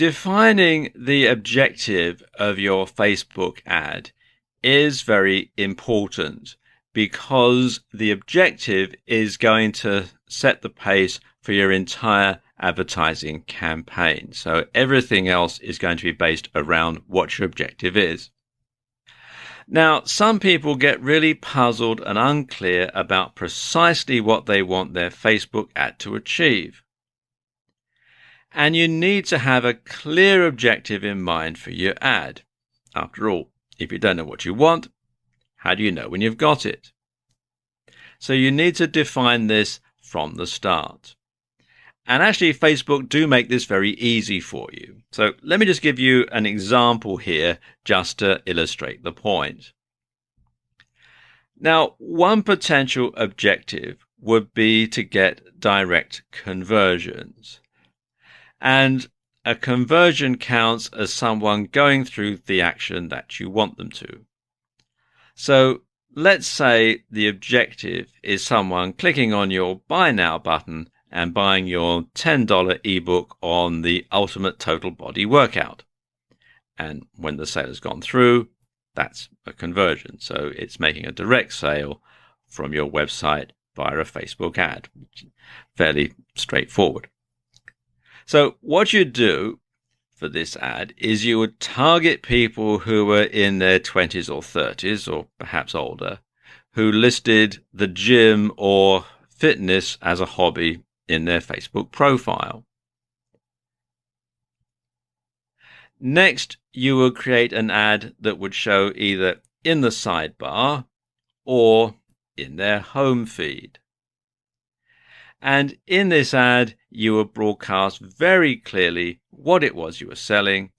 Defining the objective of your Facebook ad is very important because the objective is going to set the pace for your entire advertising campaign. So everything else is going to be based around what your objective is. Now, some people get really puzzled and unclear about precisely what they want their Facebook ad to achieve. And you need to have a clear objective in mind for your ad. After all, if you don't know what you want, how do you know when you've got it? So you need to define this from the start. And actually, Facebook do make this very easy for you. So let me just give you an example here just to illustrate the point. Now, one potential objective would be to get direct conversions. And a conversion counts as someone going through the action that you want them to. So let's say the objective is someone clicking on your Buy Now button and buying your $10 ebook on the Ultimate Total Body Workout. And when the sale has gone through, that's a conversion. So it's making a direct sale from your website via a Facebook ad. Fairly straightforward. So what you do for this ad is you would target people who were in their 20s or 30s or perhaps older, who listed the gym or fitness as a hobby in their Facebook profile. Next, you will create an ad that would show either in the sidebar or in their home feed. And in this ad, you will broadcast very clearly what it was you were selling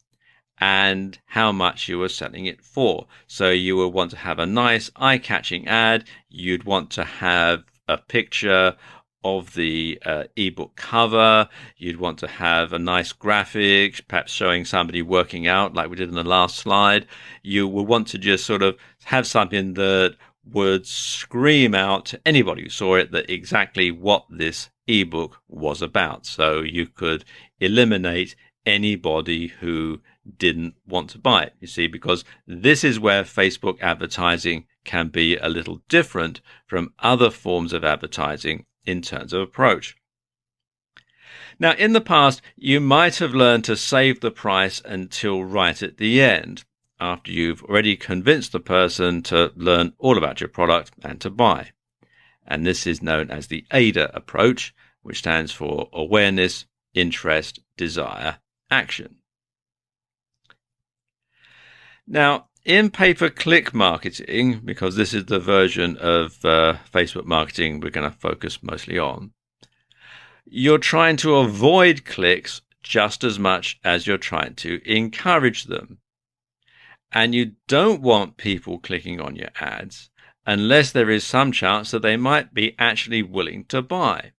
and how much you were selling it for. So you will want to have a nice eye-catching ad. You'd want to have a picture of the ebook cover. You'd want to have a nice graphic, perhaps showing somebody working out like we did in the last slide. You will want to just sort of have something that would scream out to anybody who saw it that exactly what this ebook was about. So you could eliminate anybody who didn't want to buy it, you see, because this is where Facebook advertising can be a little different from other forms of advertising in terms of approach. Now, in the past, you might have learned to save the price until right at the end, after you've already convinced the person to learn all about your product and to buy. And this is known as the AIDA approach, which stands for awareness, interest, desire, action. Now, in pay-per-click marketing, because this is the version of Facebook marketing we're going to focus mostly on, you're trying to avoid clicks just as much as you're trying to encourage them. And you don't want people clicking on your ads unless there is some chance that they might be actually willing to buy.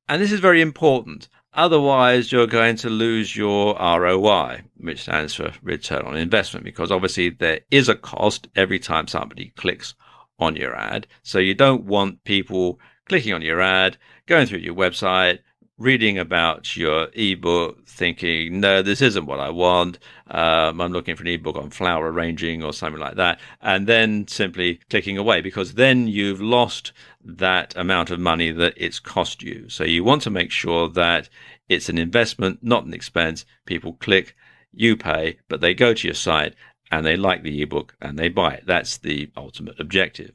And this is very important. Otherwise, you're going to lose your ROI, which stands for return on investment, because obviously there is a cost every time somebody clicks on your ad. So you don't want people clicking on your ad, going through your website, reading about your ebook, thinking, no, this isn't what I want. I'm looking for an ebook on flower arranging or something like that, and then simply clicking away, because then you've lost that amount of money that it's cost you. So you want to make sure that it's an investment, not an expense. People click, you pay, but they go to your site and they like the ebook and they buy it. That's the ultimate objective.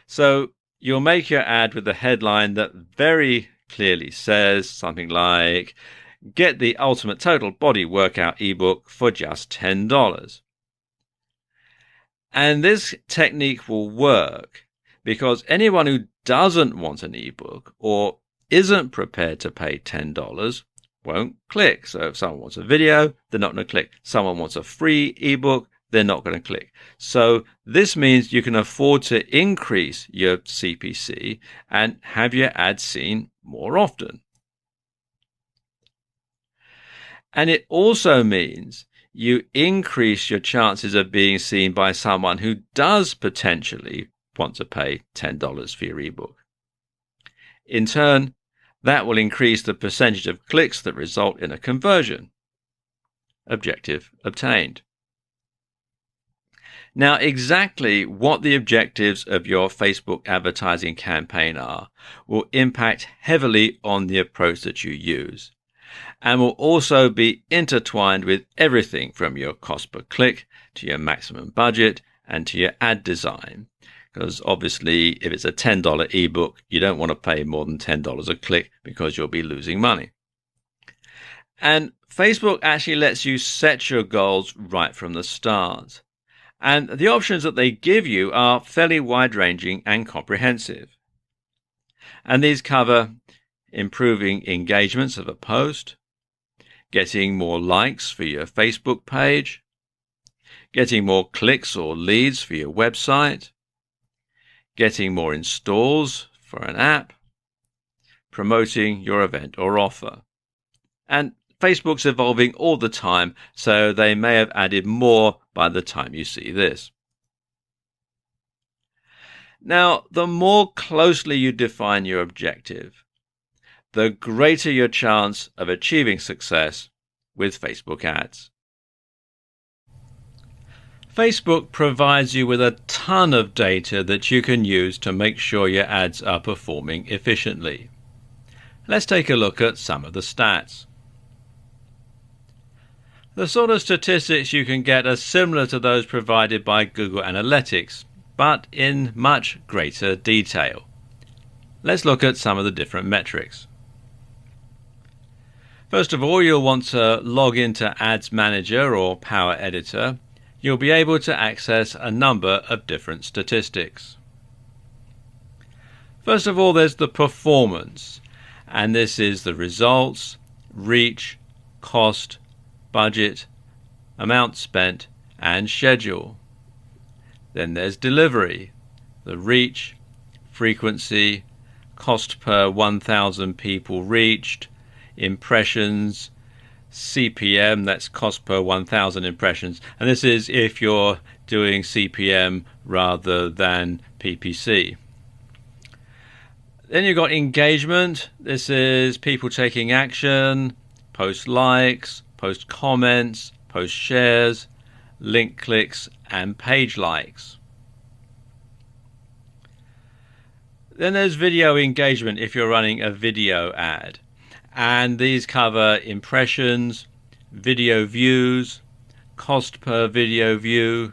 So you'll make your ad with a headline that very clearly says something like, get the Ultimate Total Body Workout ebook for just $10. And this technique will work because anyone who doesn't want an ebook or isn't prepared to pay $10 won't click. So if someone wants a video, they're not going to click. Someone wants a free ebook, they're not going to click. So this means you can afford to increase your CPC and have your ads seen more often. And it also means you increase your chances of being seen by someone who does potentially want to pay $10 for your ebook. In turn, That will increase the percentage of clicks that result in a conversion. Objective obtained. Now, exactly what the objectives of your Facebook advertising campaign are will impact heavily on the approach that you use, and will also be intertwined with everything from your cost per click to your maximum budget and to your ad design. Because obviously, if it's a $10 ebook, you don't want to pay more than $10 a click because you'll be losing money. And Facebook actually lets you set your goals right from the start. And the options that they give you are fairly wide-ranging and comprehensive. And these cover improving engagements of a post, getting more likes for your Facebook page, getting more clicks or leads for your website, getting more installs for an app, promoting your event or offer. And Facebook's evolving all the time, so they may have added more by the time you see this. Now, the more closely you define your objective, the greater your chance of achieving success with Facebook ads. Facebook provides you with a ton of data that you can use to make sure your ads are performing efficiently. Let's take a look at some of the stats. The sort of statistics you can get are similar to those provided by Google Analytics, but in much greater detail. Let's look at some of the different metrics. First of all, you'll want to log into Ads Manager or Power Editor. You'll be able to access a number of different statistics. First of all, there's the performance, and this is the results, reach, cost, budget, amount spent, and schedule. Then there's delivery, the reach, frequency, cost per 1,000 people reached, impressions, CPM, that's cost per 1,000 impressions. And this is if you're doing CPM rather than PPC. Then you've got engagement. This is people taking action, post likes, post comments, post shares, link clicks, and page likes. Then there's video engagement if you're running a video ad. And these cover impressions, video views, cost per video view,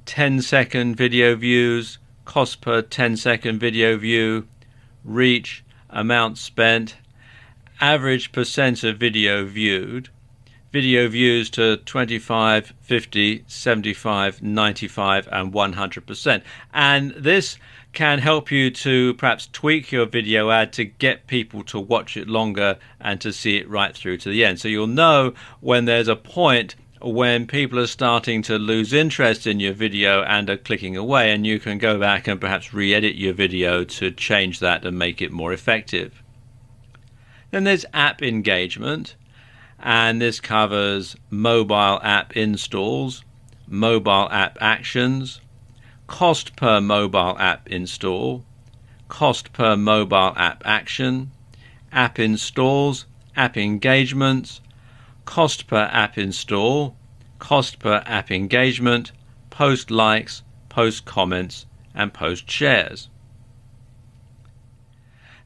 10-second video views, cost per 10-second video view, reach, amount spent, average percent of video viewed, video views to 25, 50, 75, 95 and 100%. And this can help you to perhaps tweak your video ad to get people to watch it longer and to see it right through to the end. So you'll know when there's a point when people are starting to lose interest in your video and are clicking away, and you can go back and perhaps re-edit your video to change that and make it more effective. Then there's app engagement, and this covers mobile app installs, mobile app actions, cost per mobile app install, cost per mobile app action, app installs, app engagements, cost per app install, cost per app engagement, post likes, post comments, and post shares.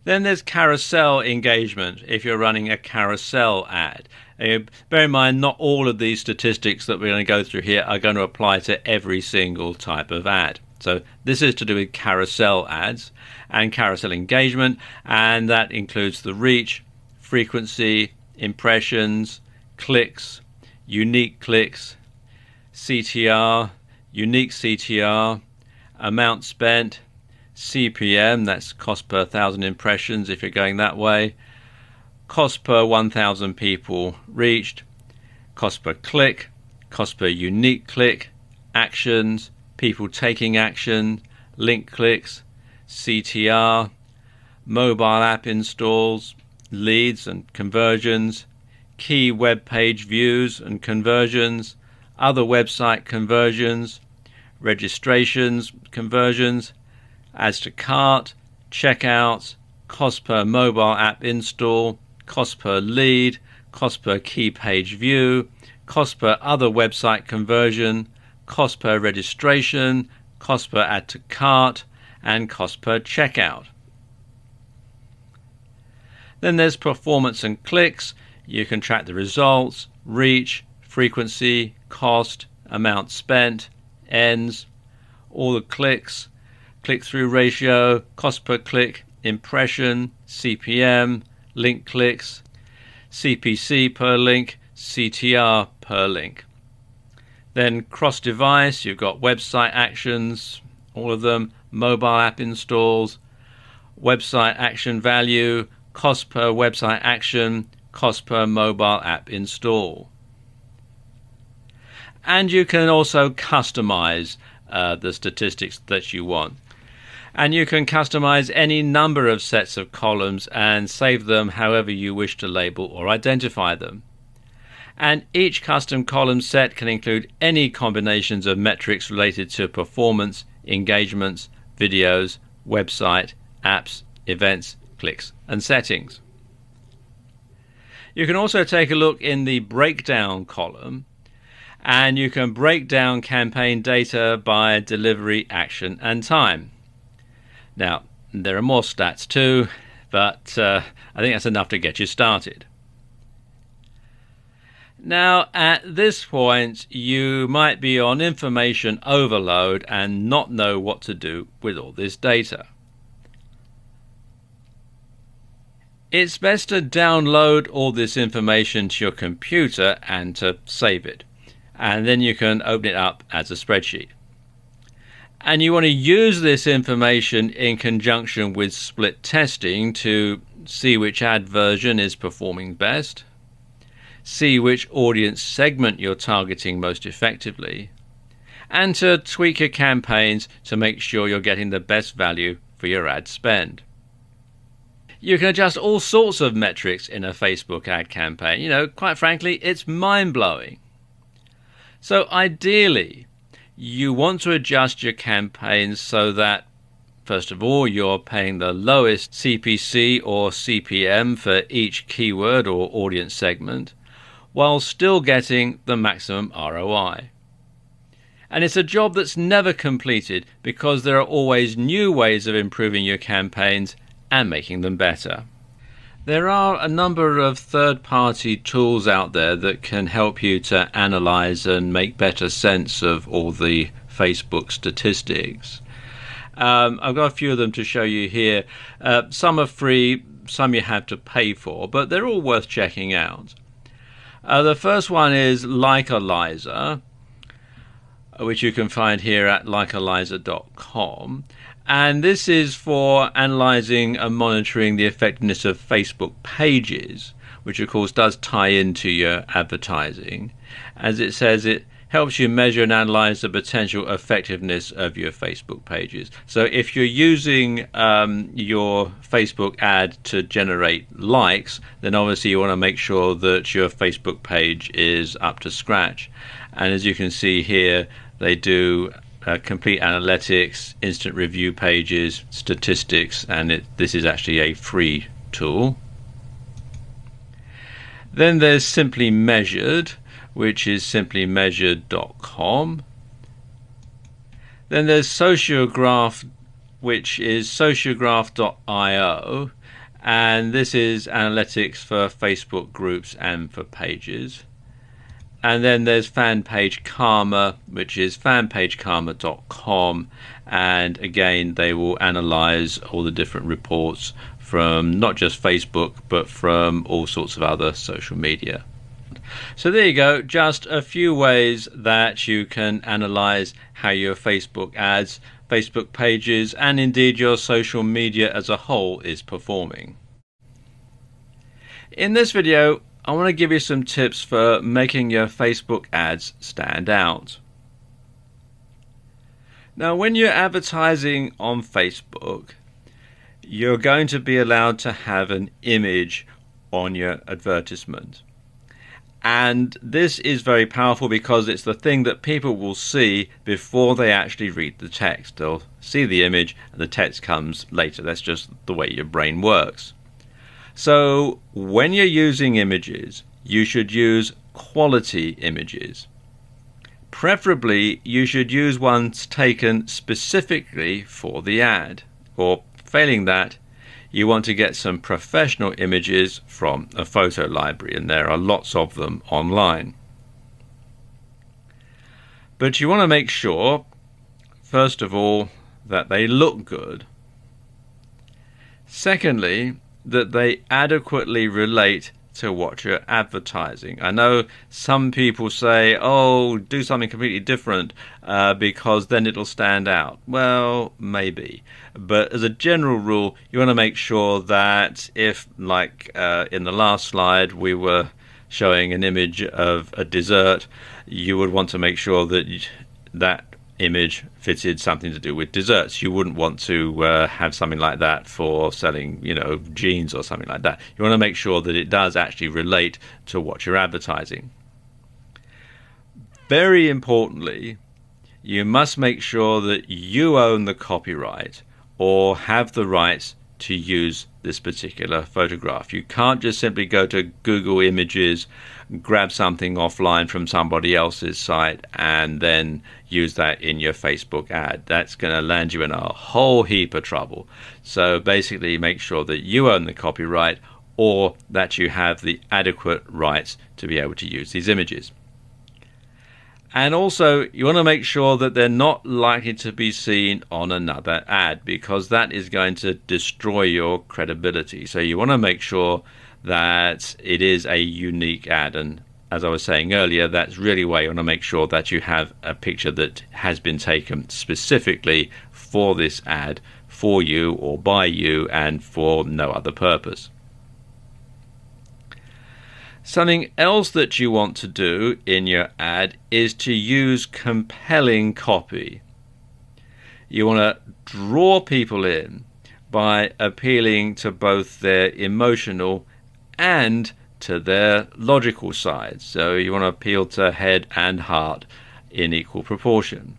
Then there's carousel engagement if you're running a carousel ad. Bear in mind, not all of these statistics that we're going to go through here are going to apply to every single type of ad. So this is to do with carousel ads and carousel engagement, and that includes the reach, frequency, impressions, clicks, unique clicks, CTR, unique CTR, amount spent, CPM, that's cost per 1,000 impressions if you're going that way, cost per 1,000 people reached, cost per click, cost per unique click, actions, people taking action, link clicks, CTR, mobile app installs, leads and conversions, key web page views and conversions, other website conversions, registrations, conversions, adds to cart, checkouts, cost per mobile app install, cost per lead, cost per key page view, cost per other website conversion, cost per registration, cost per add to cart, and cost per checkout. Then there's performance and clicks. You can track the results, reach, frequency, cost, amount spent, ends, all the clicks, click-through ratio, cost per click, impression, CPM, link clicks, CPC per link, CTR per link. Then cross-device, you've got website actions, all of them, mobile app installs, website action value, cost per website action, cost per mobile app install. And you can also customize the statistics that you want. And you can customize any number of sets of columns and save them however you wish to label or identify them. And each custom column set can include any combinations of metrics related to performance, engagements, videos, website, apps, events, clicks, and settings. You can also take a look in the breakdown column, and you can break down campaign data by delivery, action, and time. Now, there are more stats too, but I think that's enough to get you started. Now, at this point, you might be on information overload and not know what to do with all this data. It's best to download all this information to your computer and to save it. And then you can open it up as a spreadsheet. And you want to use this information in conjunction with split testing to see which ad version is performing best, see which audience segment you're targeting most effectively, and to tweak your campaigns to make sure you're getting the best value for your ad spend. You can adjust all sorts of metrics in a Facebook ad campaign. Quite frankly, it's mind-blowing. So ideally, you want to adjust your campaigns so that, first of all, you're paying the lowest CPC or CPM for each keyword or audience segment, while still getting the maximum ROI. And it's a job that's never completed because there are always new ways of improving your campaigns and making them better. There are a number of third-party tools out there that can help you to analyze and make better sense of all the Facebook statistics. I've got a few of them to show you here. Some are free, some you have to pay for, but they're all worth checking out. The first one is Likealyzer, which you can find here at likealyzer.com. And this is for analyzing and monitoring the effectiveness of Facebook pages, which of course does tie into your advertising. As it says, it helps you measure and analyze the potential effectiveness of your Facebook pages. So if you're using your Facebook ad to generate likes, then obviously you want to make sure that your Facebook page is up to scratch. And as you can see here, they do complete analytics, instant review pages, statistics, and this is actually a free tool. Then there's Simply Measured, which is simplymeasured.com. Then there's Sociograph, which is sociograph.io, and this is analytics for Facebook groups and for pages. And then there's Fanpage Karma, which is fanpagekarma.com, and again they will analyze all the different reports from not just Facebook but from all sorts of other social media. So there you go, just a few ways that you can analyze how your Facebook ads, Facebook pages, and indeed your social media as a whole is performing. In this video, I want to give you some tips for making your Facebook ads stand out. Now, when you're advertising on Facebook, you're going to be allowed to have an image on your advertisement. And this is very powerful because it's the thing that people will see before they actually read the text. They'll see the image and the text comes later. That's just the way your brain works. So when you're using images, you should use quality images. Preferably, you should use ones taken specifically for the ad. Or failing that, you want to get some professional images from a photo library, and there are lots of them online. But you want to make sure, first of all, that they look good. Secondly, that they adequately relate to what you're advertising. I know some people say, oh, do something completely different because then it'll stand out. Well, maybe. But as a general rule, you want to make sure that if, like in the last slide, we were showing an image of a dessert, you would want to make sure that that image fitted something to do with desserts. You wouldn't want to have something like that for selling, jeans or something like that. You want to make sure that it does actually relate to what you're advertising. Very importantly, you must make sure that you own the copyright or have the rights to use this particular photograph. You can't just simply go to Google Images, grab something offline from somebody else's site and then use that in your Facebook ad. That's going to land you in a whole heap of trouble. So basically make sure that you own the copyright or that you have the adequate rights to be able to use these images. And also, you want to make sure that they're not likely to be seen on another ad, because that is going to destroy your credibility. So you want to make sure that it is a unique ad. And as I was saying earlier, that's really why you want to make sure that you have a picture that has been taken specifically for this ad, for you or by you, and for no other purpose. Something else that you want to do in your ad is to use compelling copy. You want to draw people in by appealing to both their emotional and to their logical side. So you want to appeal to head and heart in equal proportion.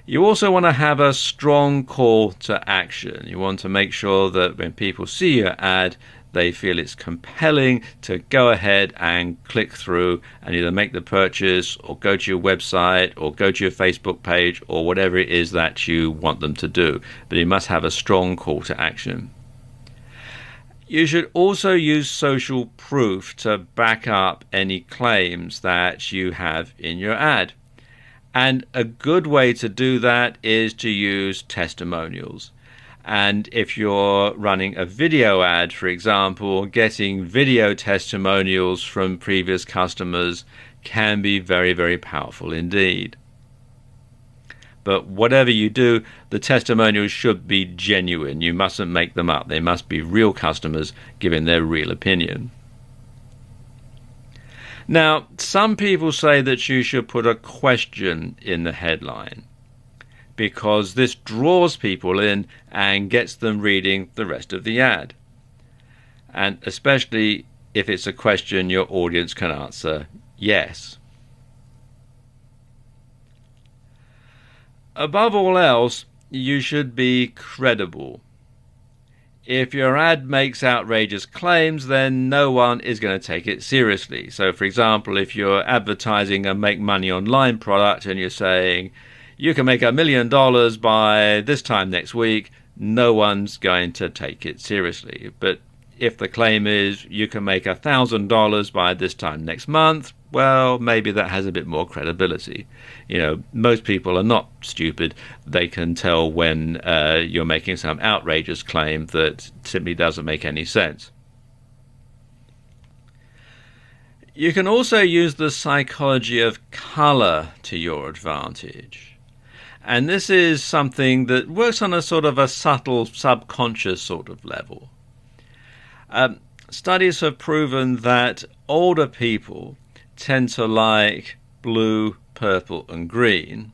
You also want to have a strong call to action. You want to make sure that when people see your ad, they feel it's compelling to go ahead and click through and either make the purchase or go to your website or go to your Facebook page or whatever it is that you want them to do. But you must have a strong call to action. You should also use social proof to back up any claims that you have in your ad. And a good way to do that is to use testimonials. And if you're running a video ad, for example, getting video testimonials from previous customers can be very, very powerful indeed. But whatever you do, the testimonials should be genuine. You mustn't make them up. They must be real customers giving their real opinion. Now, some people say that you should put a question in the headline, because this draws people in and gets them reading the rest of the ad. And especially if it's a question your audience can answer yes. Above all else, you should be credible. If your ad makes outrageous claims, then no one is going to take it seriously. So, for example, if you're advertising a make money online product and you're saying, you can make $1 million by this time next week, no one's going to take it seriously. But if the claim is you can make $1,000 by this time next month, well, maybe that has a bit more credibility. Most people are not stupid. They can tell when you're making some outrageous claim that simply doesn't make any sense. You can also use the psychology of color to your advantage. And this is something that works on a sort of a subtle, subconscious sort of level. Studies have proven that older people tend to like blue, purple, and green,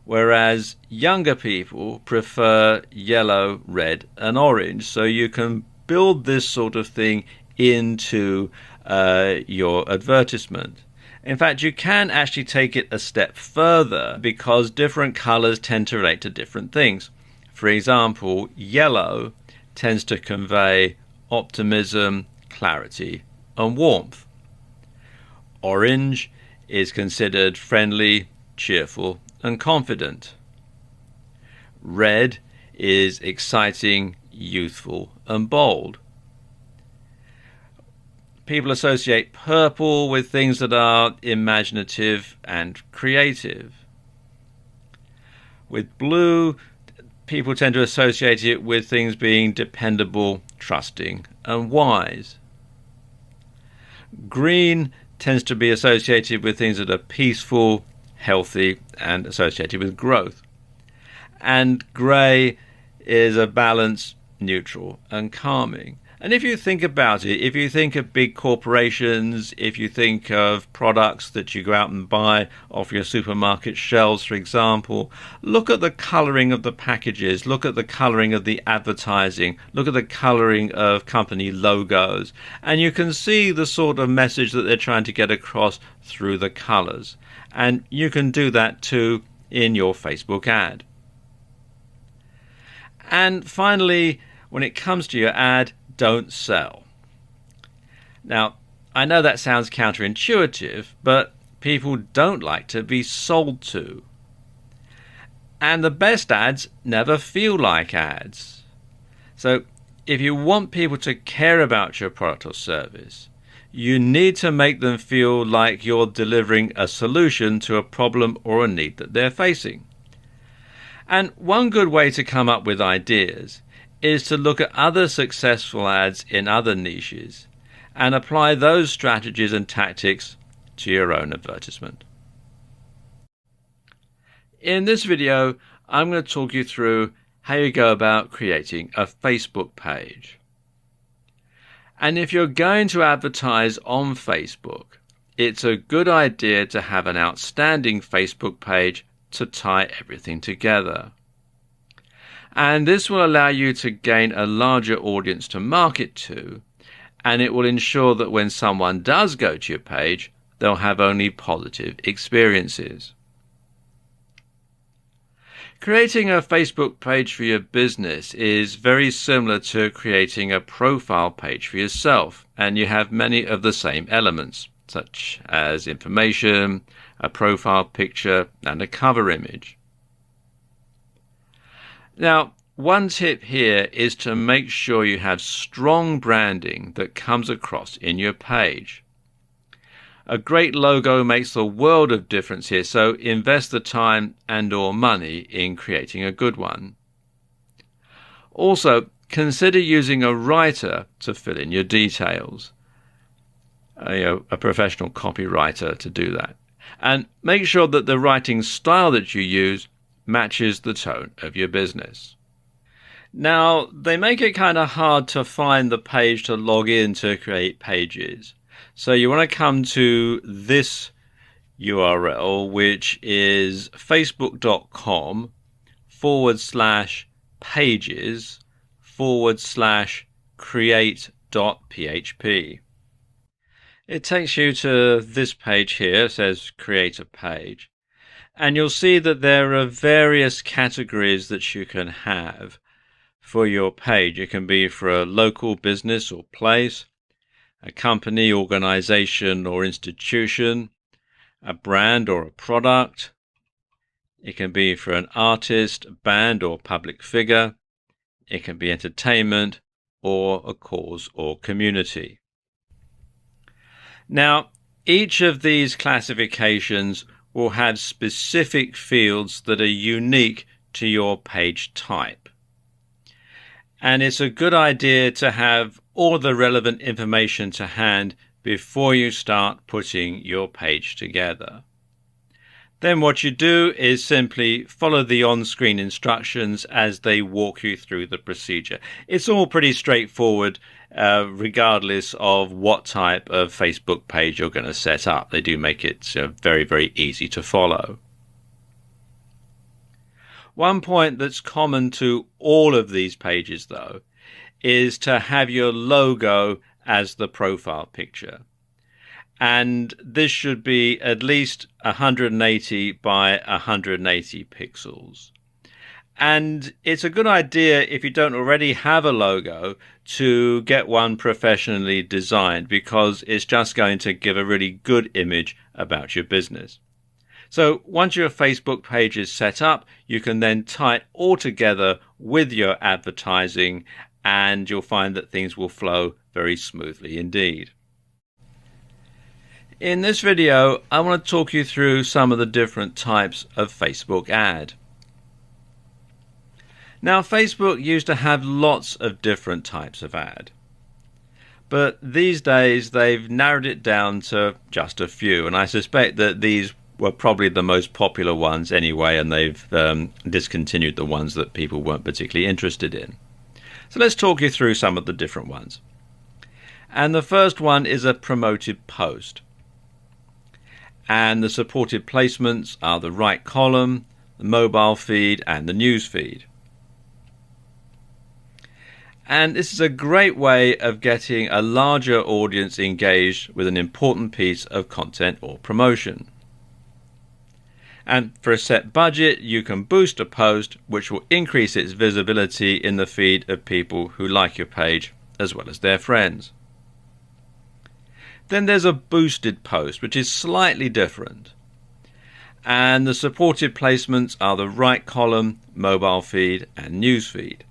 whereas younger people prefer yellow, red, and orange. So you can build this sort of thing into your advertisement. In fact, you can actually take it a step further because different colors tend to relate to different things. For example, yellow tends to convey optimism, clarity, and warmth. Orange is considered friendly, cheerful, and confident. Red is exciting, youthful, and bold. People associate purple with things that are imaginative and creative. With blue, people tend to associate it with things being dependable, trusting, and wise. Green tends to be associated with things that are peaceful, healthy, and associated with growth. And grey is a balance, neutral, and calming. And if you think about it, if you think of big corporations, if you think of products that you go out and buy off your supermarket shelves, for example, look at the colouring of the packages, look at the colouring of the advertising, look at the colouring of company logos, and you can see the sort of message that they're trying to get across through the colours. And you can do that too in your Facebook ad. And finally, when it comes to your ad, don't sell. Now, I know that sounds counterintuitive, but people don't like to be sold to. And the best ads never feel like ads. So if you want people to care about your product or service, you need to make them feel like you're delivering a solution to a problem or a need that they're facing. And one good way to come up with ideas is to look at other successful ads in other niches and apply those strategies and tactics to your own advertisement. In this video, I'm going to talk you through how you go about creating a Facebook page. And if you're going to advertise on Facebook, it's a good idea to have an outstanding Facebook page to tie everything together. And this will allow you to gain a larger audience to market to, and it will ensure that when someone does go to your page, they'll have only positive experiences. Creating a Facebook page for your business is very similar to creating a profile page for yourself, and you have many of the same elements, such as information, a profile picture, and a cover image. Now, one tip here is to make sure you have strong branding that comes across in your page. A great logo makes a world of difference here, so invest the time and/or money in creating a good one. Also, consider using a writer to fill in your details, a professional copywriter to do that. And make sure that the writing style that you use matches the tone of your business. Now, they make it kind of hard to find the page to log in to create pages. So you want to come to this URL, which is facebook.com/pages/create.php. It takes you to this page here. It says create a page. And you'll see that there are various categories that you can have for your page. It can be for a local business or place, a company, organization, or institution, a brand or a product. It can be for an artist, band, or public figure. It can be entertainment or a cause or community. Now, each of these classifications will have specific fields that are unique to your page type. And it's a good idea to have all the relevant information to hand before you start putting your page together. Then what you do is simply follow the on-screen instructions as they walk you through the procedure. It's all pretty straightforward, regardless of what type of Facebook page you're going to set up. They do make it very, very easy to follow. One point that's common to all of these pages, though, is to have your logo as the profile picture. And this should be at least 180 by 180 pixels. And it's a good idea, if you don't already have a logo, to get one professionally designed, because it's just going to give a really good image about your business. So once your Facebook page is set up, you can then tie it all together with your advertising, and you'll find that things will flow very smoothly indeed. In this video, I want to talk you through some of the different types of Facebook ad. Now, Facebook used to have lots of different types of ad, but these days they've narrowed it down to just a few, and I suspect that these were probably the most popular ones anyway, and they've discontinued the ones that people weren't particularly interested in. So let's talk you through some of the different ones. And the first one is a promoted post. And the supported placements are the right column, the mobile feed, and the news feed. And this is a great way of getting a larger audience engaged with an important piece of content or promotion. And for a set budget, you can boost a post, which will increase its visibility in the feed of people who like your page, as well as their friends. Then there's a boosted post, which is slightly different. And the supported placements are the right column, mobile feed, and news feed.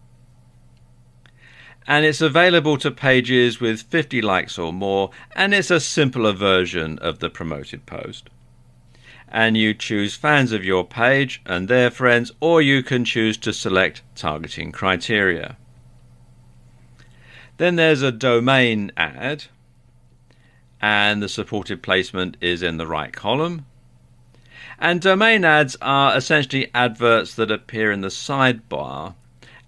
And it's available to pages with 50 likes or more, and it's a simpler version of the promoted post. And you choose fans of your page and their friends, or you can choose to select targeting criteria. Then there's a domain ad, and the supported placement is in the right column. And domain ads are essentially adverts that appear in the sidebar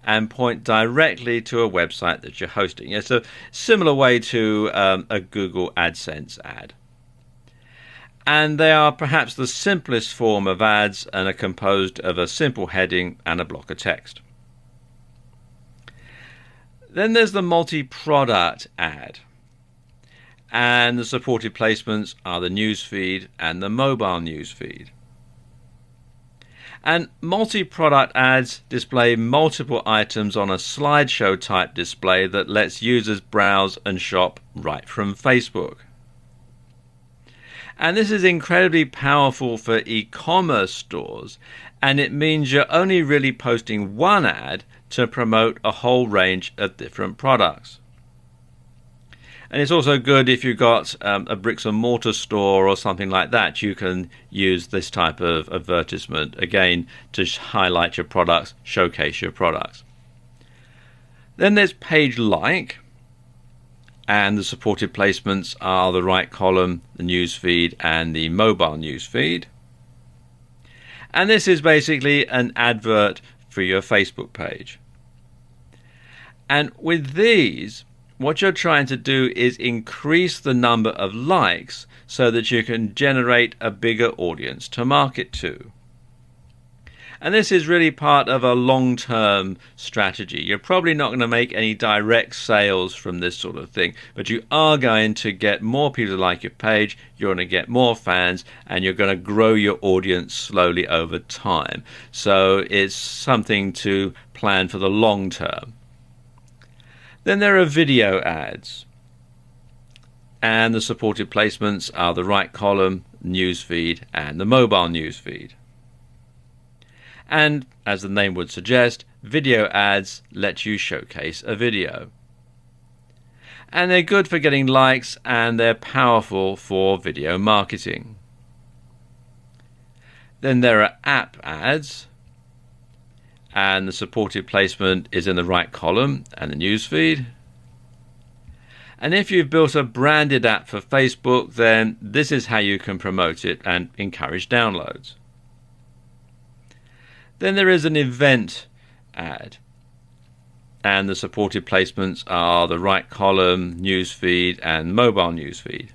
and point directly to a website that you're hosting. It's a similar way to a Google AdSense ad. And they are perhaps the simplest form of ads and are composed of a simple heading and a block of text. Then there's the multi-product ad. And the supported placements are the news feed and the mobile news feed. And multi-product ads display multiple items on a slideshow type display that lets users browse and shop right from Facebook. And this is incredibly powerful for e-commerce stores, and it means you're only really posting one ad to promote a whole range of different products. And it's also good if you've got a bricks and mortar store or something like that. You can use this type of advertisement, again, to highlight your products, showcase your products. Then there's page like, and the supported placements are the right column, the news feed, and the mobile news feed. And this is basically an advert for your Facebook page. And with these, what you're trying to do is increase the number of likes so that you can generate a bigger audience to market to. And this is really part of a long-term strategy. You're probably not going to make any direct sales from this sort of thing, but you are going to get more people to like your page, you're going to get more fans, and you're going to grow your audience slowly over time. So it's something to plan for the long term. Then there are video ads, and the supported placements are the right column, news feed, and the mobile news feed. And as the name would suggest, video ads let you showcase a video. And they're good for getting likes, and they're powerful for video marketing. Then there are app ads, and the supported placement is in the right column and the news feed. And if you've built a branded app for Facebook, then this is how you can promote it and encourage downloads. Then there is an event ad, and the supported placements are the right column, news feed, and mobile news feed.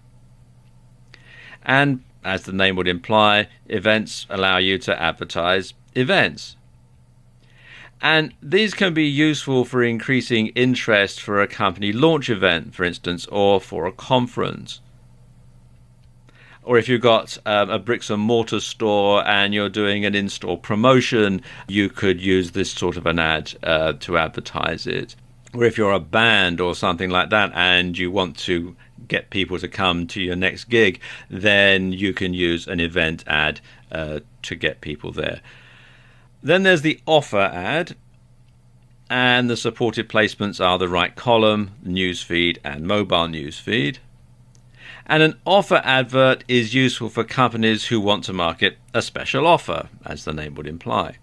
And as the name would imply, events allow you to advertise events. And these can be useful for increasing interest for a company launch event, for instance, or for a conference. Or if you've got a bricks and mortar store and you're doing an in-store promotion, you could use this sort of an ad to advertise it. Or if you're a band or something like that and you want to get people to come to your next gig, then you can use an event ad to get people there. Then there's the offer ad, and the supported placements are the right column, newsfeed, and mobile newsfeed. And an offer advert is useful for companies who want to market a special offer, as the name would imply.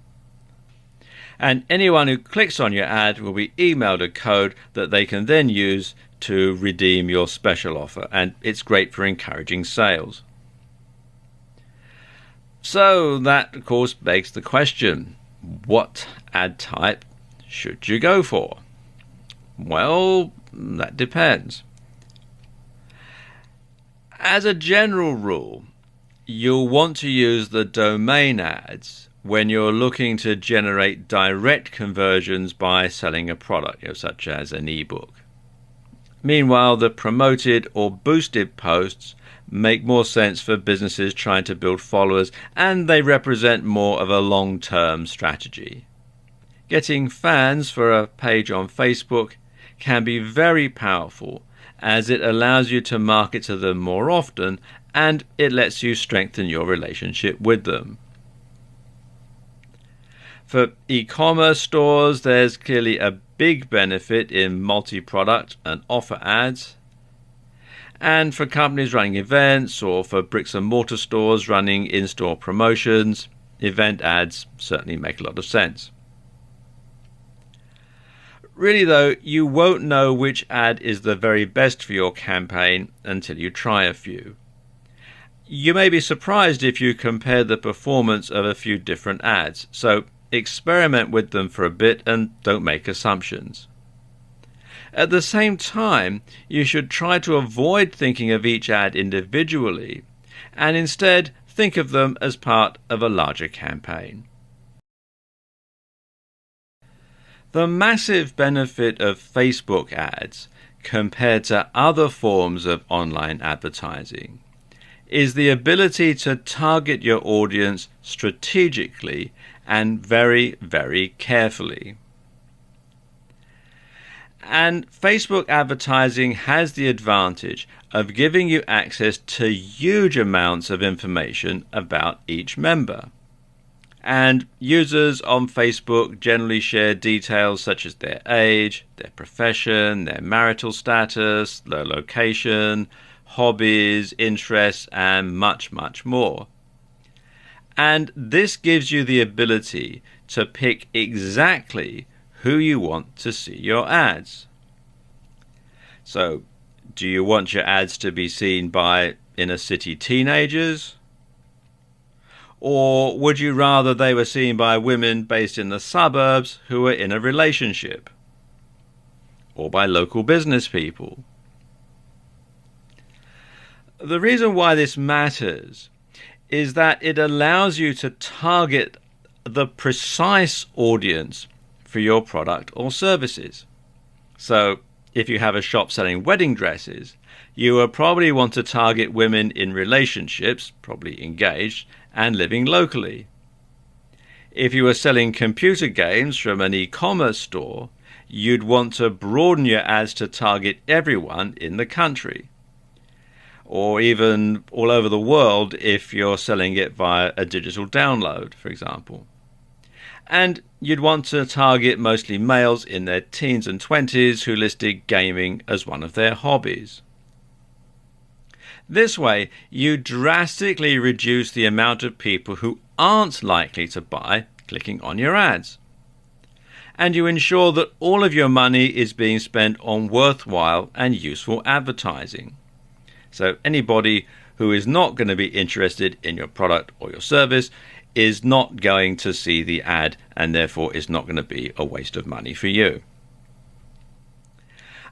And anyone who clicks on your ad will be emailed a code that they can then use to redeem your special offer, and it's great for encouraging sales. So that, of course, begs the question, what ad type should you go for? Well, that depends. As a general rule, you'll want to use the domain ads when you're looking to generate direct conversions by selling a product, such as an ebook. Meanwhile, the promoted or boosted posts make more sense for businesses trying to build followers, and they represent more of a long-term strategy. Getting fans for a page on Facebook can be very powerful, as it allows you to market to them more often and it lets you strengthen your relationship with them. For e-commerce stores, there's clearly a big benefit in multi-product and offer ads. And for companies running events or for bricks and mortar stores running in-store promotions, event ads certainly make a lot of sense. Really though, you won't know which ad is the very best for your campaign until you try a few. You may be surprised if you compare the performance of a few different ads, so experiment with them for a bit and don't make assumptions. At the same time, you should try to avoid thinking of each ad individually and instead think of them as part of a larger campaign. The massive benefit of Facebook ads compared to other forms of online advertising is the ability to target your audience strategically and very, very carefully. And Facebook advertising has the advantage of giving you access to huge amounts of information about each member. And users on Facebook generally share details such as their age, their profession, their marital status, their location, hobbies, interests, and much, much more. And this gives you the ability to pick exactly who you want to see your ads. So, do you want your ads to be seen by inner city teenagers? Or would you rather they were seen by women based in the suburbs who are in a relationship? Or by local business people? The reason why this matters is that it allows you to target the precise audience for your product or services. So, if you have a shop selling wedding dresses, you will probably want to target women in relationships, probably engaged, and living locally. If you were selling computer games from an e-commerce store, you'd want to broaden your ads to target everyone in the country, or even all over the world if you're selling it via a digital download, for example. And you'd want to target mostly males in their teens and 20s who listed gaming as one of their hobbies. This way, you drastically reduce the amount of people who aren't likely to buy clicking on your ads. And you ensure that all of your money is being spent on worthwhile and useful advertising. So anybody who is not going to be interested in your product or your service is not going to see the ad, and therefore is not going to be a waste of money for you.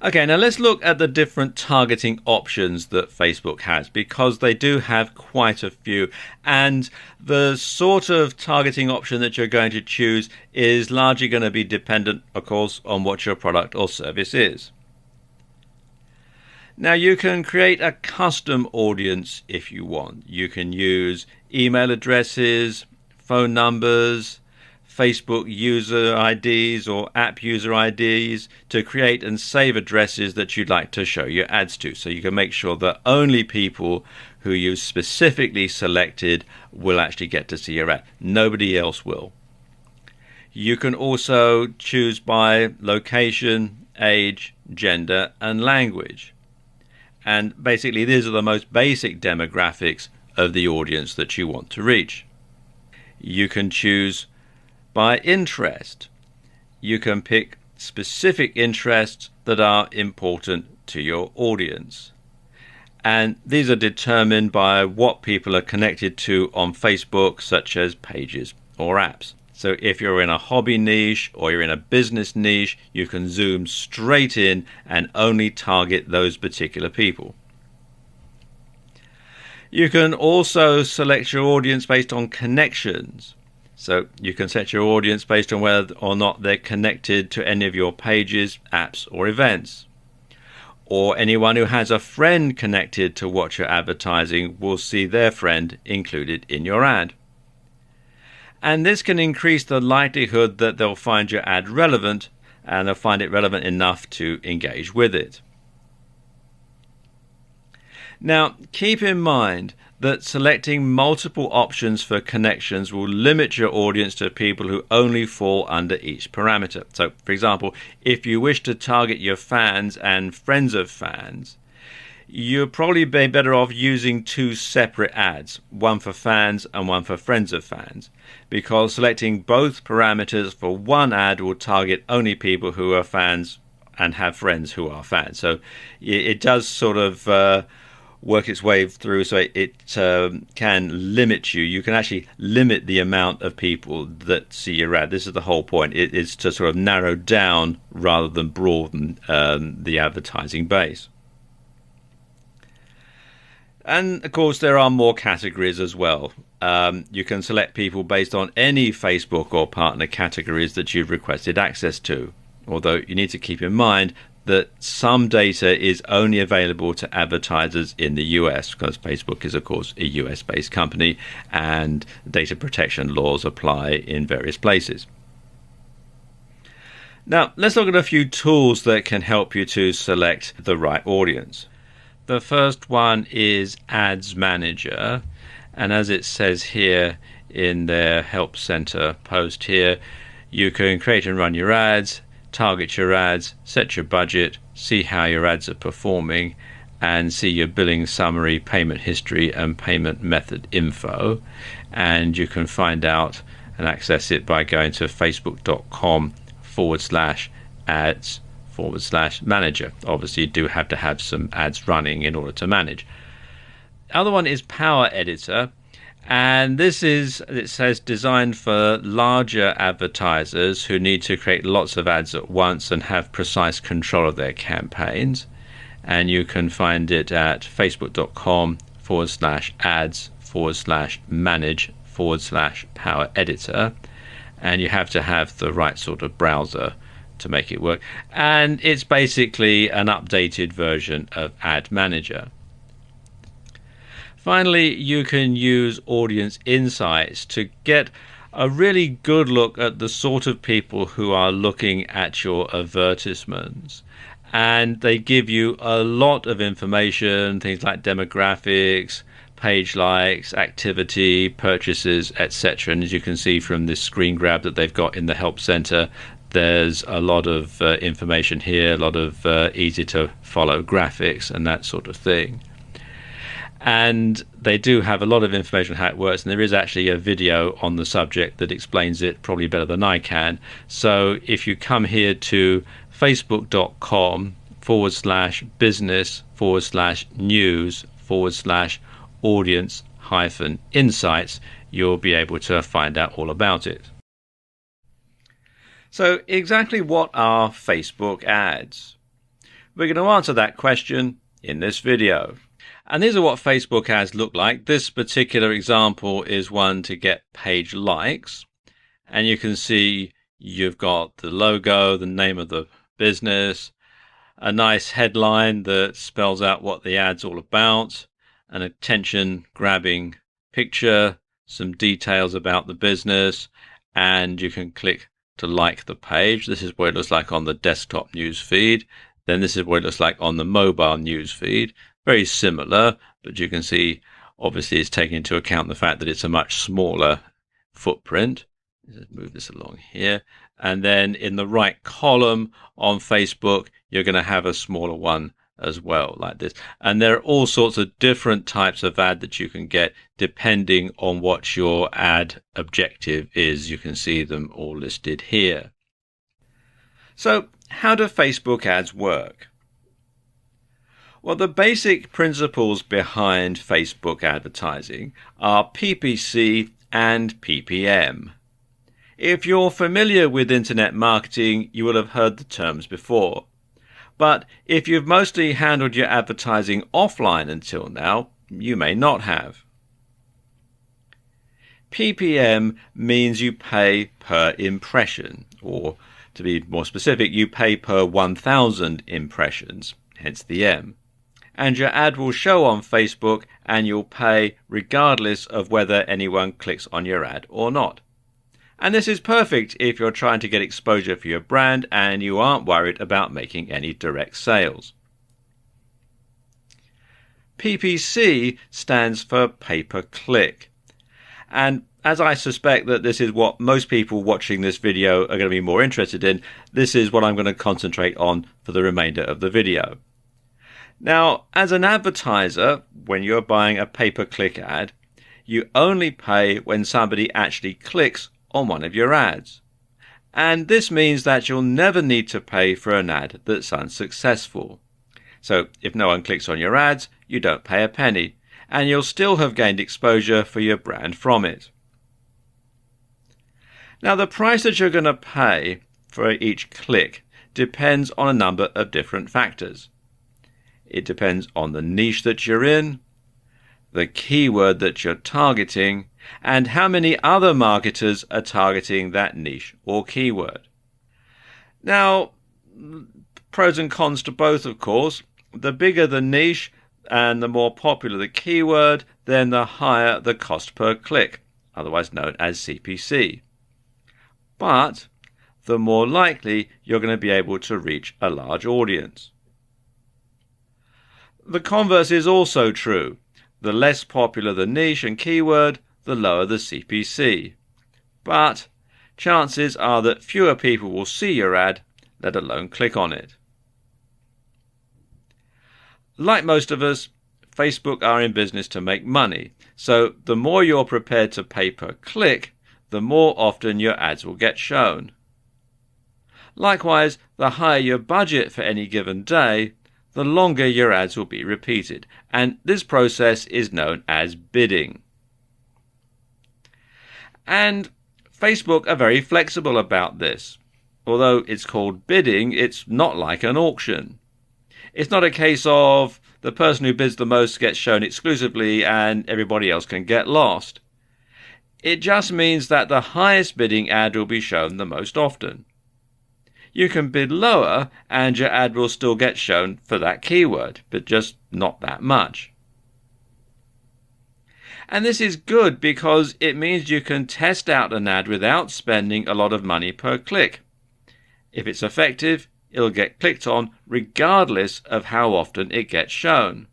Okay, now let's look at the different targeting options that Facebook has, because they do have quite a few. And the sort of targeting option that you're going to choose is largely going to be dependent, of course, on what your product or service is. Now, you can create a custom audience if you want. You can use email addresses, phone numbers, Facebook user IDs or app user IDs to create and save addresses that you'd like to show your ads to. So you can make sure that only people who you've specifically selected will actually get to see your ad. Nobody else will. You can also choose by location, age, gender, and language. And basically, these are the most basic demographics of the audience that you want to reach. You can choose by interest. You can pick specific interests that are important to your audience. And these are determined by what people are connected to on Facebook, such as pages or apps. So if you're in a hobby niche or you're in a business niche, you can zoom straight in and only target those particular people. You can also select your audience based on connections. So you can set your audience based on whether or not they're connected to any of your pages, apps, or events. Or anyone who has a friend connected to what you're advertising will see their friend included in your ad. And this can increase the likelihood that they'll find your ad relevant, and they'll find it relevant enough to engage with it. Now, keep in mind that selecting multiple options for connections will limit your audience to people who only fall under each parameter. So, for example, if you wish to target your fans and friends of fans, you'll probably be better off using two separate ads, one for fans and one for friends of fans, because selecting both parameters for one ad will target only people who are fans and have friends who are fans. So it does sort of work its way through, so it can limit you. You can actually limit the amount of people that see your ad. This is the whole point. It is to sort of narrow down rather than broaden the advertising base. And of course, there are more categories as well. You can select people based on any Facebook or partner categories that you've requested access to. Although you need to keep in mind that some data is only available to advertisers in the US, because Facebook is, of course, a US-based company, and data protection laws apply in various places. Now, let's look at a few tools that can help you to select the right audience. The first one is Ads Manager, and as it says here in their Help Center post here, you can create and run your ads, target your ads, set your budget, see how your ads are performing, and see your billing summary, payment history, and payment method info. And you can find out and access it by going to facebook.com/ads/manager. Obviously, you do have to have some ads running in order to manage. The other one is Power Editor. And this is, it says, designed for larger advertisers who need to create lots of ads at once and have precise control of their campaigns. And you can find it at facebook.com/ads/manage/power editor. And you have to have the right sort of browser to make it work. And it's basically an updated version of Ad Manager. Finally, you can use Audience Insights to get a really good look at the sort of people who are looking at your advertisements. And they give you a lot of information, things like demographics, page likes, activity, purchases, etc. And as you can see from this screen grab that they've got in the Help Center, there's a lot of information here, a lot of easy to follow graphics and that sort of thing. And they do have a lot of information on how it works, and there is actually a video on the subject that explains it probably better than I can. So if you come here to facebook.com/business/news/audience-insights, you'll be able to find out all about it. So exactly what are Facebook ads? We're going to answer that question in this video. And these are what Facebook ads look like. This particular example is one to get page likes. And you can see you've got the logo, the name of the business, a nice headline that spells out what the ad's all about, an attention-grabbing picture, some details about the business, and you can click to like the page. This is what it looks like on the desktop news feed. Then this is what it looks like on the mobile news feed. Very similar, but you can see obviously it's taking into account the fact that it's a much smaller footprint. Let's move this along here. And then in the right column on Facebook, you're going to have a smaller one as well, like this. And there are all sorts of different types of ad that you can get depending on what your ad objective is. You can see them all listed here. So how do Facebook ads work? Well, the basic principles behind Facebook advertising are PPC and PPM. If you're familiar with internet marketing, you will have heard the terms before. But if you've mostly handled your advertising offline until now, you may not have. PPM means you pay per impression, or to be more specific, you pay per 1,000 impressions, hence the M. And your ad will show on Facebook and you'll pay regardless of whether anyone clicks on your ad or not. And this is perfect if you're trying to get exposure for your brand and you aren't worried about making any direct sales. PPC stands for pay-per-click. And as I suspect that this is what most people watching this video are going to be more interested in, this is what I'm going to concentrate on for the remainder of the video. Now, as an advertiser, when you're buying a pay-per-click ad, you only pay when somebody actually clicks on one of your ads. And this means that you'll never need to pay for an ad that's unsuccessful. So if no one clicks on your ads, you don't pay a penny, and you'll still have gained exposure for your brand from it. Now, the price that you're going to pay for each click depends on a number of different factors. It depends on the niche that you're in, the keyword that you're targeting, and how many other marketers are targeting that niche or keyword. Now, pros and cons to both, of course. The bigger the niche and the more popular the keyword, then the higher the cost per click, otherwise known as CPC. But the more likely you're going to be able to reach a large audience. The converse is also true. The less popular the niche and keyword, the lower the CPC. But chances are that fewer people will see your ad, let alone click on it. Like most of us, Facebook are in business to make money, so the more you're prepared to pay per click, the more often your ads will get shown. Likewise, the higher your budget for any given day, the longer your ads will be repeated, and this process is known as bidding. And Facebook are very flexible about this. Although it's called bidding, it's not like an auction. It's not a case of the person who bids the most gets shown exclusively and everybody else can get lost. It just means that the highest bidding ad will be shown the most often. You can bid lower and your ad will still get shown for that keyword, but just not that much. And this is good because it means you can test out an ad without spending a lot of money per click. If it's effective, it'll get clicked on regardless of how often it gets shown.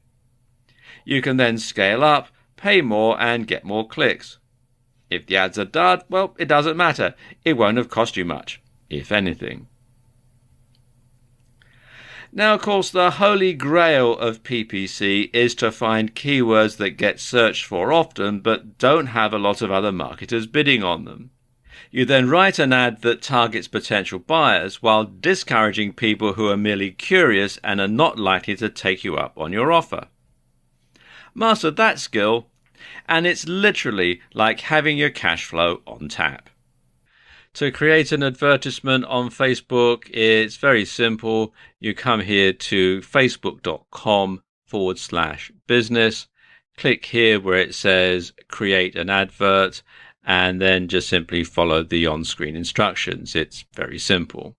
You can then scale up, pay more and get more clicks. If the ads are dud, well, it doesn't matter. It won't have cost you much, if anything. Now, of course, the holy grail of PPC is to find keywords that get searched for often but don't have a lot of other marketers bidding on them. You then write an ad that targets potential buyers while discouraging people who are merely curious and are not likely to take you up on your offer. Master that skill, and it's literally like having your cash flow on tap. To create an advertisement on Facebook, it's very simple. You come here to facebook.com/business, click here where it says create an advert, and then just simply follow the on-screen instructions. It's very simple.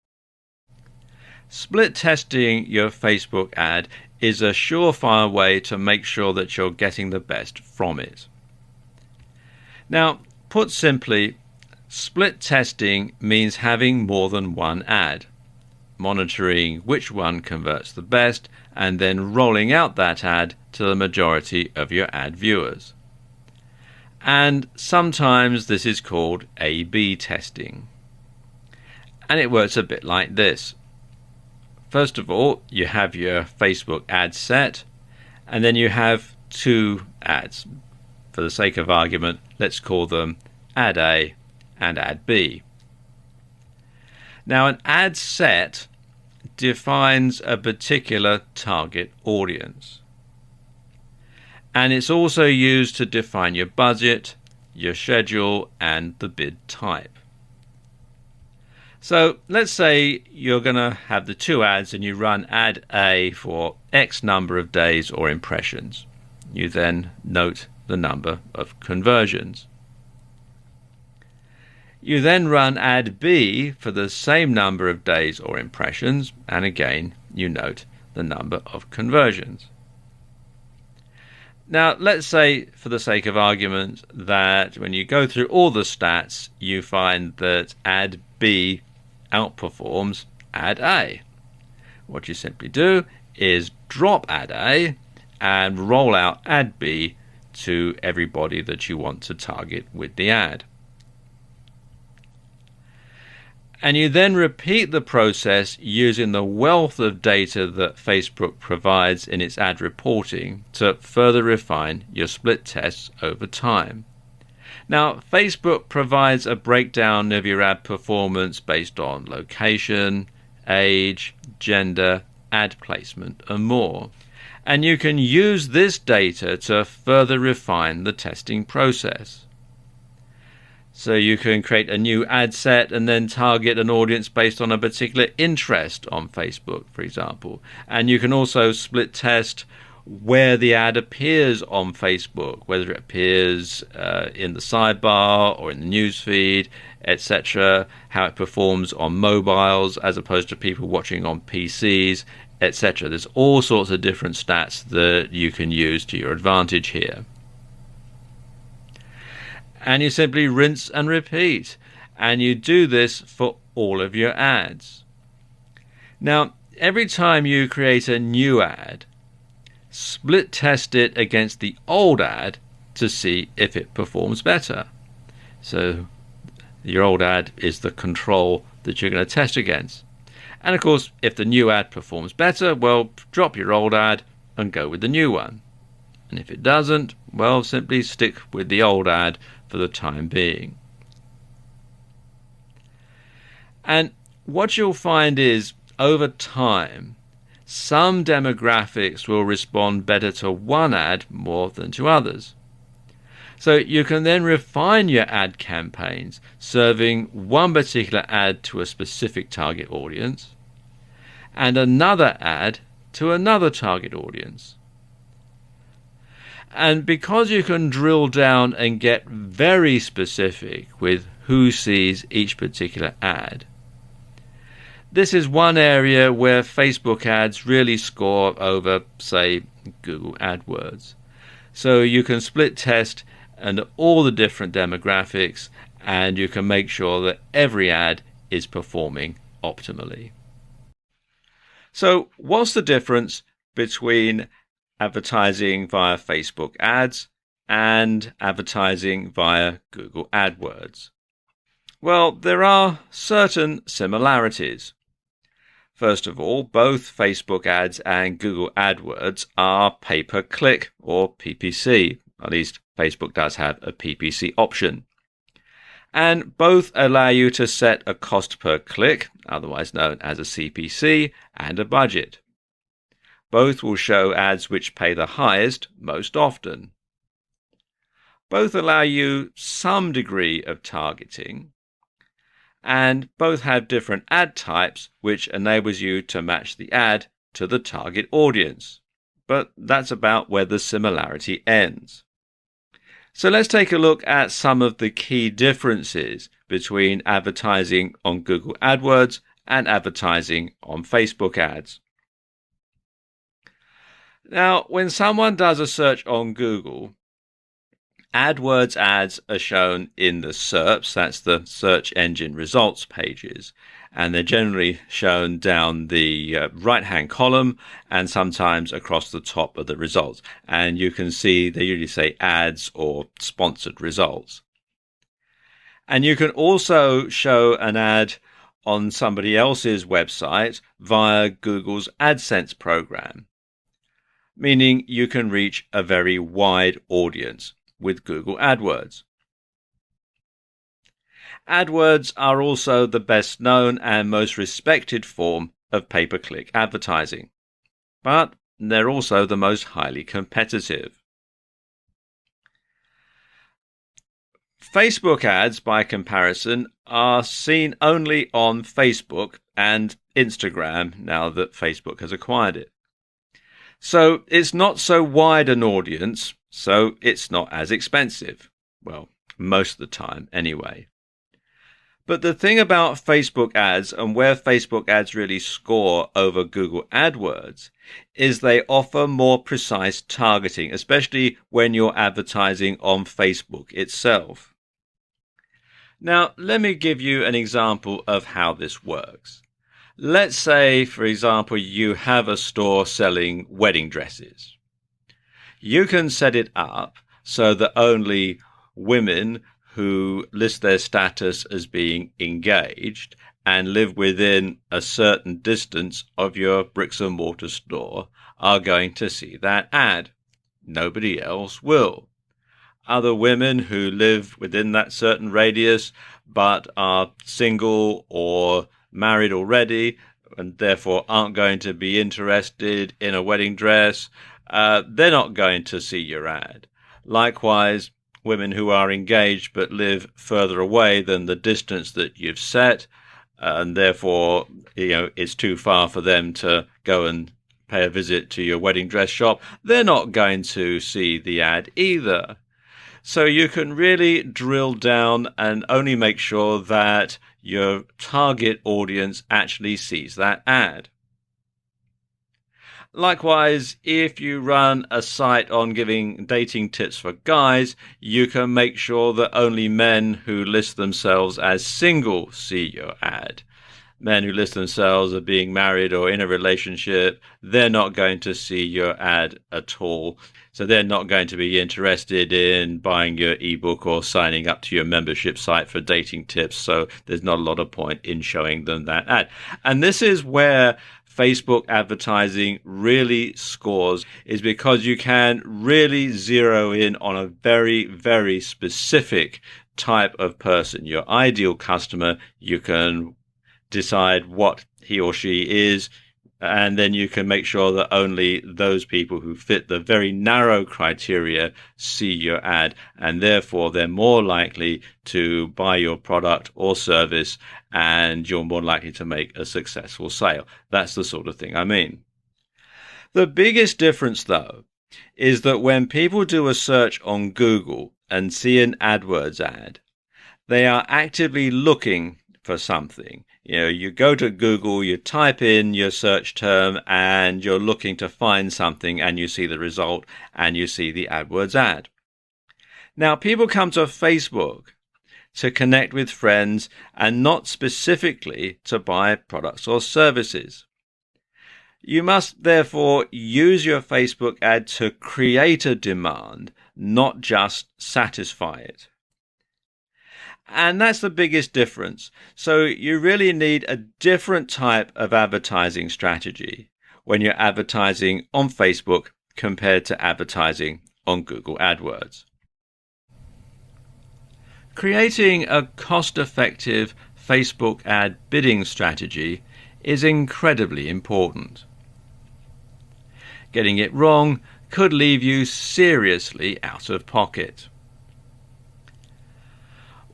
Split testing your Facebook ad is a surefire way to make sure that you're getting the best from it. Now, put simply, split testing means having more than one ad, monitoring which one converts the best, and then rolling out that ad to the majority of your ad viewers. And sometimes this is called A/B testing. And it works a bit like this. First of all, you have your Facebook ad set, and then you have two ads. For the sake of argument, let's call them ad A and ad B. Now, an ad set defines a particular target audience. And it's also used to define your budget, your schedule, and the bid type. So let's say you're going to have the two ads and you run ad A for X number of days or impressions. You then note the number of conversions. You then run ad B for the same number of days or impressions, and again you note the number of conversions. Now let's say, for the sake of argument, that when you go through all the stats you find that ad B outperforms ad A. What you simply do is drop ad A and roll out ad B to everybody that you want to target with the ad. And you then repeat the process using the wealth of data that Facebook provides in its ad reporting to further refine your split tests over time. Now, Facebook provides a breakdown of your ad performance based on location, age, gender, ad placement, and more. And you can use this data to further refine the testing process. So you can create a new ad set and then target an audience based on a particular interest on Facebook, for example. And you can also split test where the ad appears on Facebook, whether it appears in the sidebar or in the newsfeed, etc., how it performs on mobiles as opposed to people watching on PCs, etc. There's all sorts of different stats that you can use to your advantage here. And you simply rinse and repeat, and you do this for all of your ads. Now, every time you create a new ad, split test it against the old ad to see if it performs better. So your old ad is the control that you're going to test against. And of course, if the new ad performs better, well, drop your old ad and go with the new one. And if it doesn't, well, simply stick with the old ad for the time being. And what you'll find is, over time, some demographics will respond better to one ad more than to others. So you can then refine your ad campaigns, serving one particular ad to a specific target audience and another ad to another target audience. And because you can drill down and get very specific with who sees each particular ad, this is one area where Facebook ads really score over, say, Google AdWords. So you can split test and all the different demographics, and you can make sure that every ad is performing optimally. So what's the difference between advertising via Facebook ads and advertising via Google AdWords? Well, there are certain similarities. First of all, both Facebook ads and Google AdWords are pay-per-click or PPC. At least Facebook does have a PPC option. And both allow you to set a cost per click, otherwise known as a CPC, and a budget. Both will show ads which pay the highest most often. Both allow you some degree of targeting. and both have different ad types, which enables you to match the ad to the target audience. But that's about where the similarity ends. So let's take a look at some of the key differences between advertising on Google AdWords and advertising on Facebook ads. Now, when someone does a search on Google, AdWords ads are shown in the SERPs, that's the search engine results pages, and they're generally shown down the right-hand column and sometimes across the top of the results. And you can see they usually say ads or sponsored results. And you can also show an ad on somebody else's website via Google's AdSense program, meaning you can reach a very wide audience with Google AdWords. AdWords are also the best known and most respected form of pay-per-click advertising, but they're also the most highly competitive. Facebook ads, by comparison, are seen only on Facebook and Instagram now that Facebook has acquired it. So it's not so wide an audience, so it's not as expensive. Well, most of the time anyway. But the thing about Facebook ads and where Facebook ads really score over Google AdWords is they offer more precise targeting, especially when you're advertising on Facebook itself. Now, let me give you an example of how this works. Let's say, for example, you have a store selling wedding dresses. You can set it up so that only women who list their status as being engaged and live within a certain distance of your bricks and mortar store are going to see that ad. Nobody else will. Other women who live within that certain radius but are single or married already and therefore aren't going to be interested in a wedding dress, they're not going to see your ad. Likewise, women who are engaged but live further away than the distance that you've set, and therefore it's too far for them to go and pay a visit to your wedding dress shop, they're not going to see the ad either. So you can really drill down and only make sure that your target audience actually sees that ad. Likewise, if you run a site on giving dating tips for guys, you can make sure that only men who list themselves as single see your ad. Men who list themselves as being married or in a relationship, they're not going to see your ad at all. So they're not going to be interested in buying your ebook or signing up to your membership site for dating tips. So there's not a lot of point in showing them that ad. And this is where Facebook advertising really scores, is because you can really zero in on a very, very specific type of person. Your ideal customer, you can decide what he or she is, and then you can make sure that only those people who fit the very narrow criteria see your ad, and therefore they're more likely to buy your product or service, and you're more likely to make a successful sale. That's the sort of thing I mean. The biggest difference, though, is that when people do a search on Google and see an AdWords ad, they are actively looking for something. You go to Google, you type in your search term, and you're looking to find something, and you see the result, and you see the AdWords ad. Now, people come to Facebook to connect with friends and not specifically to buy products or services. You must therefore use your Facebook ad to create a demand, not just satisfy it. And that's the biggest difference. So you really need a different type of advertising strategy when you're advertising on Facebook compared to advertising on Google AdWords. Creating a cost-effective Facebook ad bidding strategy is incredibly important. Getting it wrong could leave you seriously out of pocket.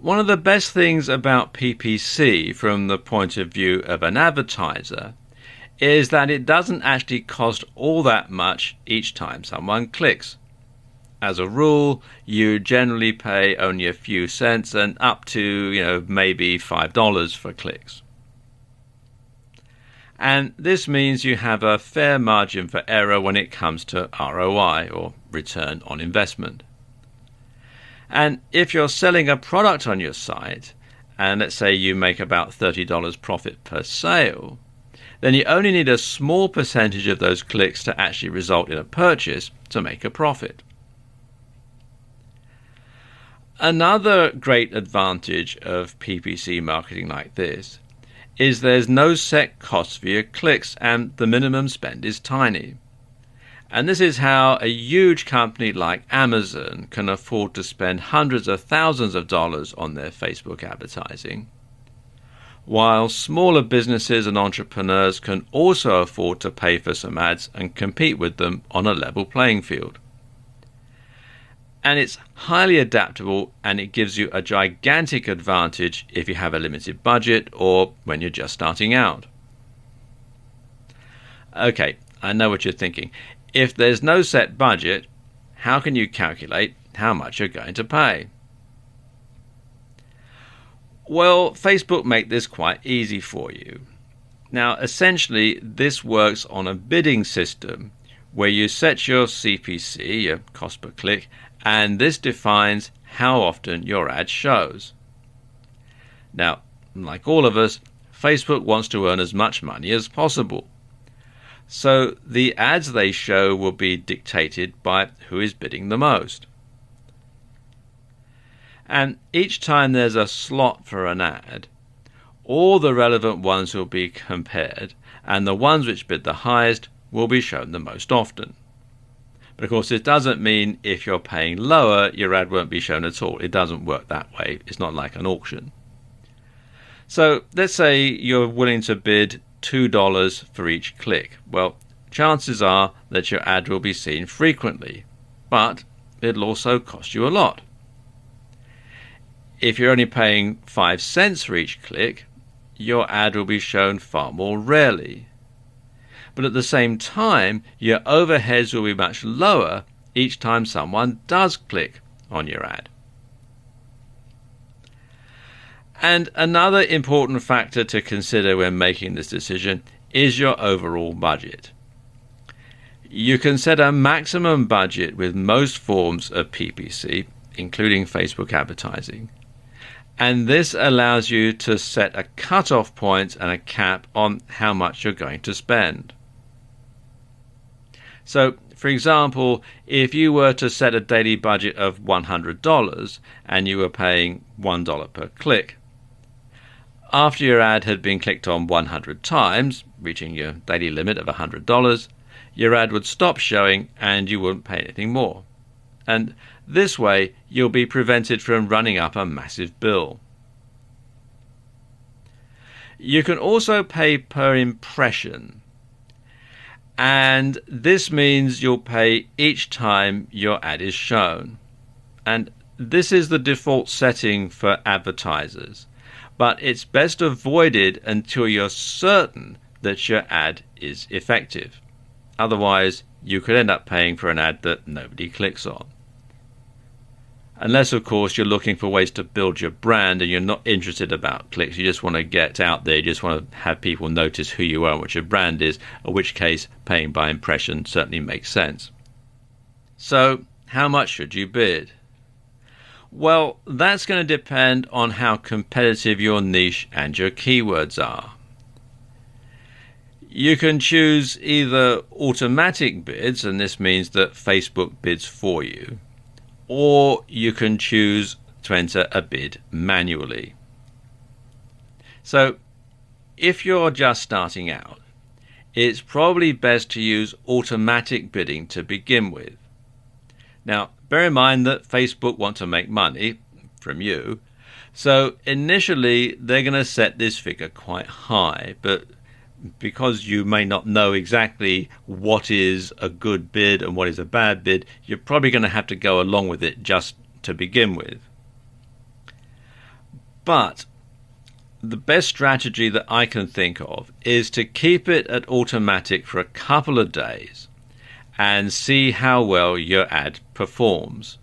One of the best things about PPC from the point of view of an advertiser is that it doesn't actually cost all that much each time someone clicks. As a rule, you generally pay only a few cents and up to, maybe $5 for clicks. And this means you have a fair margin for error when it comes to ROI, or return on investment. And if you're selling a product on your site, and let's say you make about $30 profit per sale, then you only need a small percentage of those clicks to actually result in a purchase to make a profit. Another great advantage of PPC marketing like this is there's no set cost for your clicks and the minimum spend is tiny. And this is how a huge company like Amazon can afford to spend hundreds of thousands of dollars on their Facebook advertising, while smaller businesses and entrepreneurs can also afford to pay for some ads and compete with them on a level playing field. And it's highly adaptable, and it gives you a gigantic advantage if you have a limited budget or when you're just starting out. Okay, I know what you're thinking. If there's no set budget, how can you calculate how much you're going to pay? Well, Facebook make this quite easy for you. Now, essentially, this works on a bidding system where you set your CPC, your cost per click, and this defines how often your ad shows. Now, like all of us, Facebook wants to earn as much money as possible. So the ads they show will be dictated by who is bidding the most. And each time there's a slot for an ad, all the relevant ones will be compared, and the ones which bid the highest will be shown the most often. But of course, it doesn't mean if you're paying lower, your ad won't be shown at all. It doesn't work that way. It's not like an auction. So let's say you're willing to bid $2 for each click. Well, chances are that your ad will be seen frequently, but it'll also cost you a lot. If you're only paying 5 cents for each click, your ad will be shown far more rarely. But at the same time, your overheads will be much lower each time someone does click on your ad. And another important factor to consider when making this decision is your overall budget. You can set a maximum budget with most forms of PPC, including Facebook advertising. And this allows you to set a cut-off point and a cap on how much you're going to spend. So, for example, if you were to set a daily budget of $100 and you were paying $1 per click, after your ad had been clicked on 100 times, reaching your daily limit of $100, your ad would stop showing and you wouldn't pay anything more. And this way, you'll be prevented from running up a massive bill. You can also pay per impression. And this means you'll pay each time your ad is shown. And this is the default setting for advertisers. But it's best avoided until you're certain that your ad is effective. Otherwise, you could end up paying for an ad that nobody clicks on. Unless, of course, you're looking for ways to build your brand and you're not interested about clicks. You just want to get out there. You just want to have people notice who you are and what your brand is, in which case paying by impression certainly makes sense. So, how much should you bid? Well, that's going to depend on how competitive your niche and your keywords are. You can choose either automatic bids, and this means that Facebook bids for you, or you can choose to enter a bid manually. So, if you're just starting out, it's probably best to use automatic bidding to begin with. Now, bear in mind that Facebook want to make money from you, so initially they're going to set this figure quite high, but because you may not know exactly what is a good bid and what is a bad bid, you're probably going to have to go along with it just to begin with. But the best strategy that I can think of is to keep it at automatic for a couple of days and see how well your ad performs,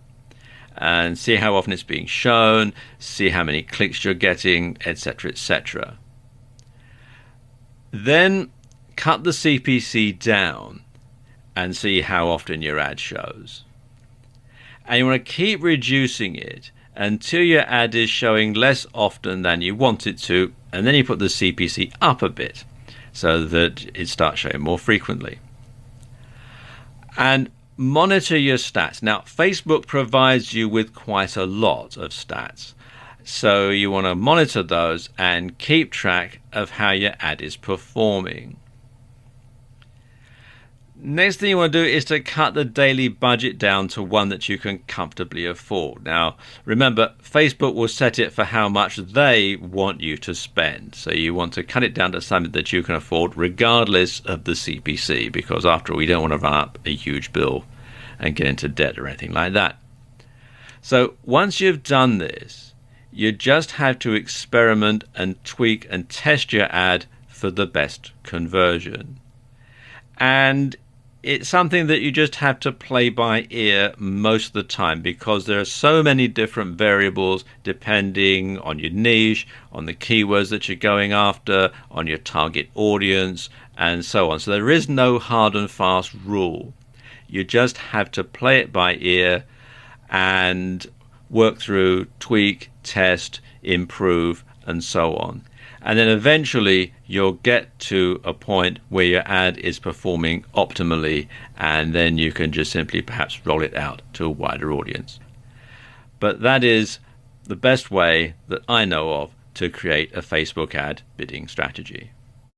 and see how often it's being shown, see how many clicks you're getting, etc., etc. Then cut the CPC down and see how often your ad shows. And you want to keep reducing it until your ad is showing less often than you want it to, and then you put the CPC up a bit so that it starts showing more frequently. And monitor your stats. Now, Facebook provides you with quite a lot of stats, so you want to monitor those and keep track of how your ad is performing. Next thing you want to do is to cut the daily budget down to one that you can comfortably afford. Now, remember, Facebook will set it for how much they want you to spend. So you want to cut it down to something that you can afford regardless of the CPC, because after all, we don't want to run up a huge bill and get into debt or anything like that. So once you've done this, you just have to experiment and tweak and test your ad for the best conversion. And it's something that you just have to play by ear most of the time, because there are so many different variables depending on your niche, on the keywords that you're going after, on your target audience, and so on. So there is no hard and fast rule. You just have to play it by ear and work through, tweak, test, improve, and so on. And then eventually you'll get to a point where your ad is performing optimally, and then you can just simply perhaps roll it out to a wider audience. But that is the best way that I know of to create a Facebook ad bidding strategy.